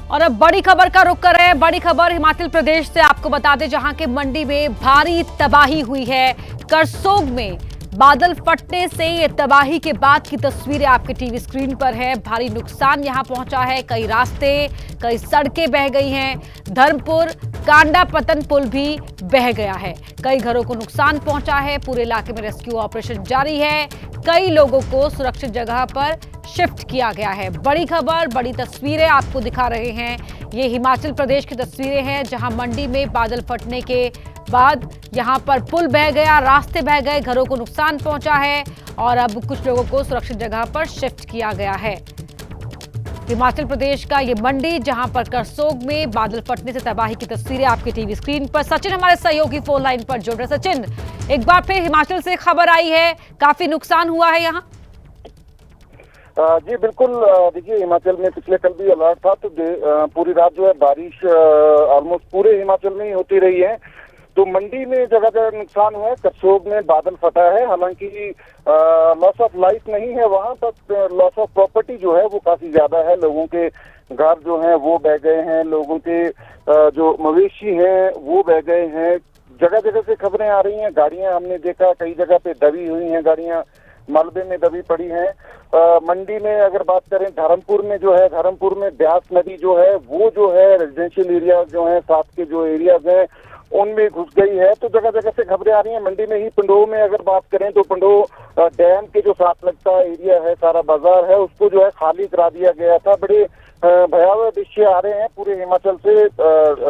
और अब बड़ी खबर का रुख कर रहे हैं। बड़ी खबर हिमाचल प्रदेश से आपको बता दें, जहां के मंडी में भारी तबाही हुई है। करसोग में बादल फटने से ये तबाही के बाद की तस्वीरें आपके टीवी स्क्रीन पर है। भारी नुकसान यहां पहुंचा है। कई रास्ते, कई सड़कें बह गई हैं। धर्मपुर कांडा पतन पुल भी बह गया है। कई घरों को नुकसान पहुंचा है। पूरे इलाके में रेस्क्यू ऑपरेशन जारी है। कई लोगों को सुरक्षित जगह पर शिफ्ट किया गया है। बड़ी खबर, बड़ी तस्वीरें आपको दिखा रहे हैं। ये हिमाचल प्रदेश की तस्वीरें हैं, जहां मंडी में बादल फटने के बाद यहां पर पुल बह गया, रास्ते बह गए, घरों को नुकसान पहुंचा है और अब कुछ लोगों को सुरक्षित जगह पर शिफ्ट किया गया है। हिमाचल प्रदेश का ये मंडी, जहां पर करसोग में बादल फटने से तबाही की तस्वीरें आपकी टीवी स्क्रीन पर। सचिन हमारे सहयोगी फोन लाइन पर जुड़ रहे। सचिन, एक बार फिर हिमाचल से खबर आई है, काफी नुकसान हुआ है यहाँ। जी बिल्कुल, देखिए हिमाचल में पिछले कल भी अलर्ट था, तो पूरी रात जो है बारिश ऑलमोस्ट पूरे हिमाचल में ही होती रही है। तो मंडी में जगह जगह नुकसान हुआ है। करसोग में बादल फटा है, हालांकि लॉस ऑफ लाइफ नहीं है वहां, पर लॉस ऑफ प्रॉपर्टी जो है वो काफी ज्यादा है। लोगों के घर जो हैं वो बह गए हैं, लोगों के जो मवेशी हैं वो बह गए हैं। जगह जगह से खबरें आ रही हैं। गाड़ियां हमने देखा कई जगह पे दबी हुई हैं, गाड़ियां मलबे में दबी पड़ी हैं। मंडी में अगर बात करें, धर्मपुर में जो है, धर्मपुर में ब्यास नदी जो है वो जो है रेजिडेंशियल एरिया जो है, साथ के जो एरियाज हैं उनमें घुस गई है। तो जगह जगह से खबरें आ रही हैं। मंडी में ही पंडोह में अगर बात करें तो पंडोह डैम के जो साथ लगता एरिया है, सारा बाजार है, उसको जो है खाली करा दिया गया था। बड़े भयावह दृश्य आ रहे हैं पूरे हिमाचल से।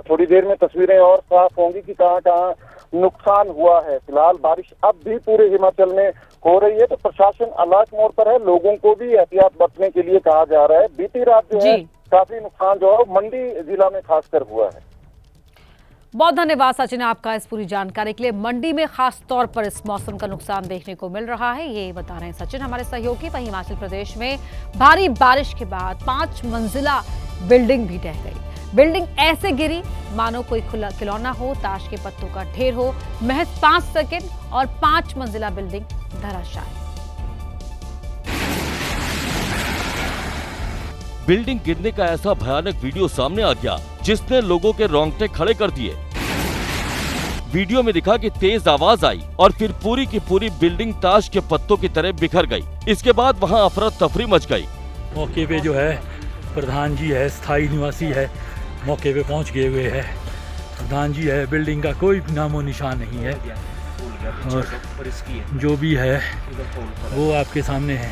थोड़ी देर में तस्वीरें और साफ होंगी कि कहाँ कहाँ नुकसान हुआ है। फिलहाल बारिश अब भी पूरे हिमाचल में हो रही है, तो प्रशासन अलर्ट मोड पर है। लोगों को भी एहतियात बरतने के लिए कहा जा रहा है। बीती रात जो है काफी नुकसान जो है मंडी जिला में खासकर हुआ है। बहुत धन्यवाद सचिन आपका इस पूरी जानकारी के लिए। मंडी में खास तौर पर इस मौसम का नुकसान देखने को मिल रहा है, ये बता रहे हैं सचिन हमारे सहयोगी। वहीं हिमाचल प्रदेश में भारी बारिश के बाद 5 मंजिला बिल्डिंग भी ढह गई। बिल्डिंग ऐसे गिरी मानो कोई खुला खिलौना हो, ताश के पत्तों का ढेर हो। महज 5 सेकंड और 5 मंजिला बिल्डिंग धराशायी। बिल्डिंग गिरने का ऐसा भयानक वीडियो सामने आ गया जिसने लोगों के रोंगटे खड़े कर दिए। वीडियो में दिखा कि तेज आवाज आई और फिर पूरी की पूरी बिल्डिंग ताश के पत्तों की तरह बिखर गई। इसके बाद वहां अफरा तफरी मच गई। मौके पे जो है प्रधान जी है, स्थायी निवासी है, मौके पे पहुंच गए हुए है। प्रधान जी है, बिल्डिंग का कोई नामो निशान नहीं है और जो भी है वो आपके सामने है।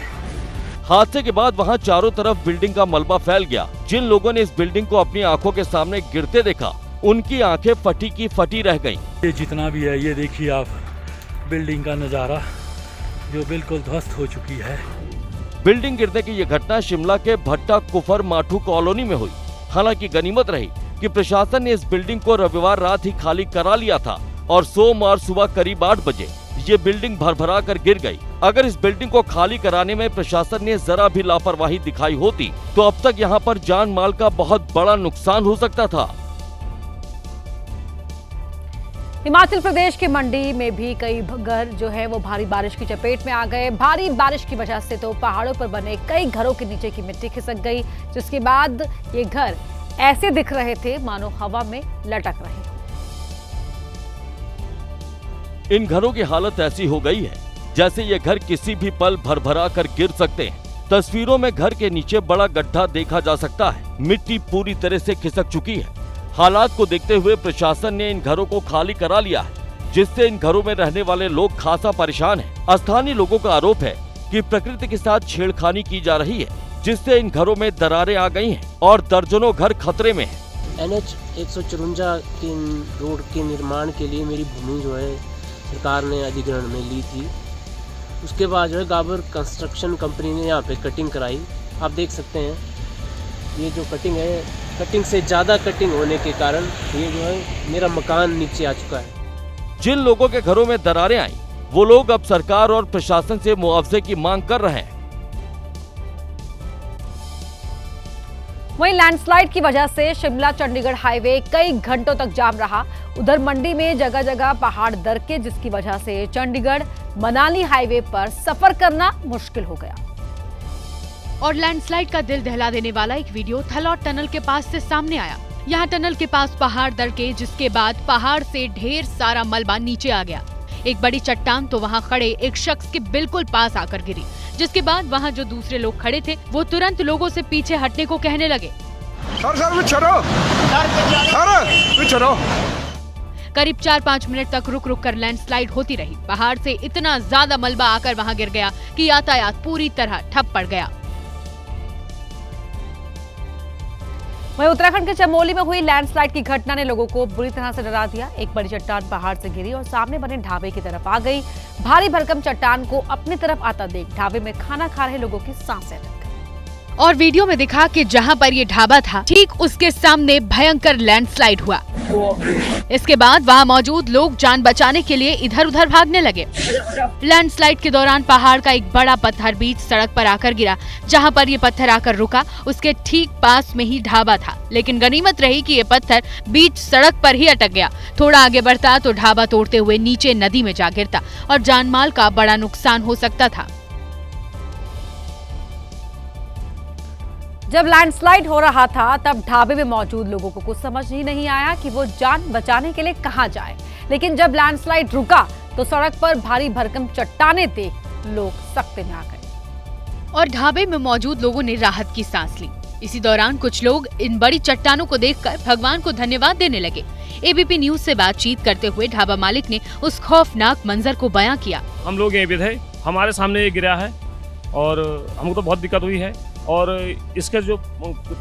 हादसे के बाद वहां चारों तरफ बिल्डिंग का मलबा फैल गया। जिन लोगों ने इस बिल्डिंग को अपनी आंखों के सामने गिरते देखा, उनकी आंखें फटी की फटी रह गईं। ये जितना भी है, ये देखिए आप बिल्डिंग का नजारा जो बिल्कुल ध्वस्त हो चुकी है। बिल्डिंग गिरने की ये घटना शिमला के भट्टा कुफर माठू कॉलोनी में हुई। हालांकि गनीमत रही कि प्रशासन ने इस बिल्डिंग को रविवार रात ही खाली करा लिया था और सोमवार सुबह करीब 8 बजे ये बिल्डिंग भरभरा कर गिर गई। अगर इस बिल्डिंग को खाली कराने में प्रशासन ने जरा भी लापरवाही दिखाई होती तो अब तक यहाँ पर जान माल का बहुत बड़ा नुकसान हो सकता था। हिमाचल प्रदेश के मंडी में भी कई घर जो है वो भारी बारिश की चपेट में आ गए। भारी बारिश की वजह से तो पहाड़ों पर बने कई घरों के नीचे की मिट्टी खिसक गई, जिसके बाद ये घर ऐसे दिख रहे थे मानो हवा में लटक रहे। इन घरों की हालत ऐसी हो गई है जैसे ये घर किसी भी पल भरभरा कर गिर सकते हैं। तस्वीरों में घर के नीचे बड़ा गड्ढा देखा जा सकता है। मिट्टी पूरी तरह से खिसक चुकी है। हालात को देखते हुए प्रशासन ने इन घरों को खाली करा लिया है, जिससे इन घरों में रहने वाले लोग खासा परेशान हैं। स्थानीय लोगों का आरोप है कि प्रकृति के साथ छेड़खानी की जा रही है, जिससे इन घरों में दरारें आ गई हैं और दर्जनों घर खतरे में हैं। NH 154 के रोड के निर्माण के लिए मेरी भूमि जो है सरकार ने अधिग्रहण में ली थी। उसके बाद जो है गाबर कंस्ट्रक्शन कंपनी ने यहाँ पे कटिंग कराई। आप देख सकते हैं ये जो कटिंग है, कटिंग से ज़्यादा कटिंग होने के कारण ये जो है मेरा मकान नीचे आ चुका है। जिन लोगों के घरों में दरारें आई, वो लोग अब सरकार और प्रशासन से मुआवजे की मांग कर रहे हैं। वहीं लैंडस्लाइड की वजह से शिमला चंडीगढ़ हाईवे कई घंटों तक जाम रहा। उधर मंडी में जगह जगह पहाड़ दरके, जिसकी वजह से चंडीगढ़ मनाली हाईवे पर सफर करना मुश्किल हो गया। और लैंडस्लाइड का दिल दहला देने वाला एक वीडियो थलौट टनल के पास से सामने आया। यहाँ टनल के पास पहाड़ दरके, जिसके बाद पहाड़ से ढेर सारा मलबा नीचे आ गया। एक बड़ी चट्टान तो वहाँ खड़े एक शख्स के बिल्कुल पास आकर गिरी, जिसके बाद वहाँ जो दूसरे लोग खड़े थे वो तुरंत लोगों से पीछे हटने को कहने लगे। करीब 4-5 मिनट तक रुक रुक कर लैंडस्लाइड होती रही। पहाड़ से इतना ज्यादा मलबा आकर वहाँ गिर गया कि यातायात पूरी तरह ठप पड़ गया। वहीं उत्तराखंड के चमोली में हुई लैंडस्लाइड की घटना ने लोगों को बुरी तरह से डरा दिया। एक बड़ी चट्टान पहाड़ से गिरी और सामने बने ढाबे की तरफ आ गई। भारी भरकम चट्टान को अपनी तरफ आता देख ढाबे में खाना खा रहे लोगों की सांसें अटक गई। और वीडियो में दिखा कि जहां पर ये ढाबा था ठीक उसके सामने भयंकर लैंडस्लाइड हुआ। इसके बाद वहां मौजूद लोग जान बचाने के लिए इधर उधर भागने लगे। लैंडस्लाइड के दौरान पहाड़ का एक बड़ा पत्थर बीच सड़क पर आकर गिरा। जहां पर ये पत्थर आकर रुका उसके ठीक पास में ही ढाबा था, लेकिन गनीमत रही कि ये पत्थर बीच सड़क पर ही अटक गया। थोड़ा आगे बढ़ता तो ढाबा तोड़ते हुए नीचे नदी में जा गिरता और जानमाल का बड़ा नुकसान हो सकता था। जब लैंडस्लाइड हो रहा था तब ढाबे में मौजूद लोगों को कुछ समझ ही नहीं आया कि वो जान बचाने के लिए कहां जाए। लेकिन जब लैंडस्लाइड रुका तो सड़क पर भारी भरकम चट्टानें देख लोग सकते में आ गए और ढाबे में मौजूद लोगों ने राहत की सांस ली। इसी दौरान कुछ लोग इन बड़ी चट्टानों को देखकर भगवान को धन्यवाद देने लगे। एबीपी न्यूज से बातचीत करते हुए ढाबा मालिक ने उस खौफनाक मंजर को बयां किया। हम लोग यहीं पे थे, हमारे सामने ये गिरा है और हमको तो बहुत दिक्कत हुई है। और इसके जो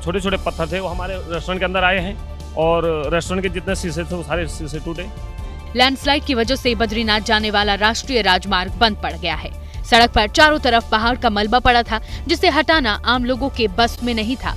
छोटे छोटे पत्थर थे वो हमारे रेस्टोरेंट के अंदर आए हैं और रेस्टोरेंट के जितने शीशे थे वो सारे शीशे टूटे। लैंडस्लाइड की वजह से बद्रीनाथ जाने वाला राष्ट्रीय राजमार्ग बंद पड़ गया है। सड़क पर चारों तरफ पहाड़ का मलबा पड़ा था, जिसे हटाना आम लोगों के बस में नहीं था।